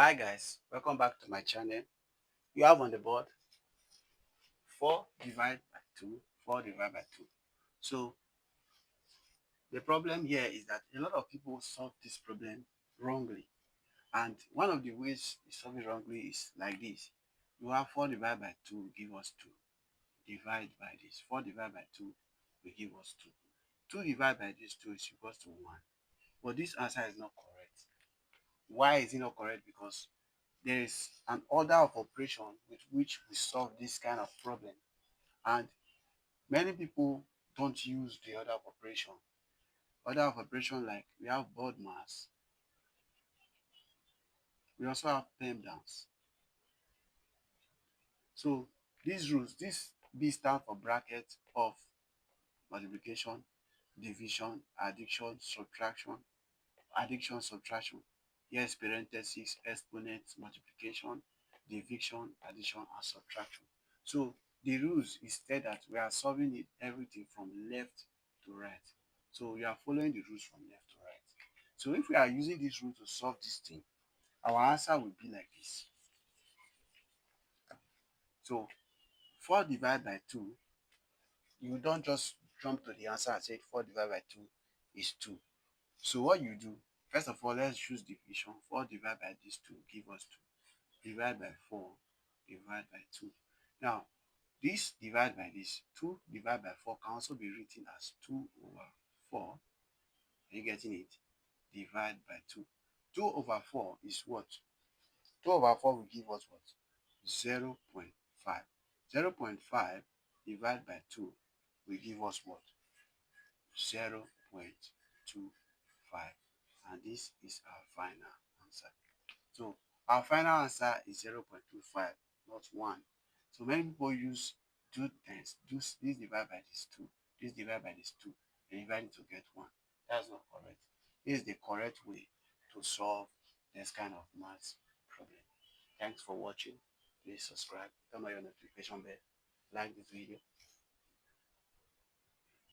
Hi guys, welcome back to my channel. You have on the board 4 divided by 2, 4 divided by 2. So the problem here is that a lot of people solve this problem wrongly. And one of the ways you solve it wrongly is like this. You have 4 divided by 2 give us 2. Divide by this. 4 divided by 2 will give us 2. 2 divided by this 2 is equals to 1. But this answer is not correct. Why is it not correct? Because there is an order of operation with which we solve this kind of problem. And many people don't use the order of operation. Order of operation, like we have BODMAS, we also have PEMDAS. So these rules, this B stands for bracket of multiplication, division, addition, subtraction. Here's parentheses, exponents, multiplication, division, addition, and subtraction. So the rules is said that we are solving it everything from left to right. So we are following the rules from left to right. So if we are using this rule to solve this thing, our answer will be like this. So 4 divided by 2, you don't just jump to the answer and say 4 divided by 2 is 2. So what you do, first of all, let's choose division. 4 divided by this 2 give us 2. Divide by 4, divide by 2. Now, this divide by this, 2 divided by 4 can also be written as 2 over 4. Are you getting it? Divide by 2. 2 over 4 is what? 2 over 4 will give us what? 0 0.5. 0 0.5 divided by 2 will give us what? 0.25. And this is our final answer. So our final answer is 0.25, not 1. So many people use 2 times, this divide by this 2, this divide by this 2, and divide it to get 1. That's not correct. This is the correct way to solve this kind of maths problem. Thanks for watching. Please subscribe, turn on your notification bell, like this video.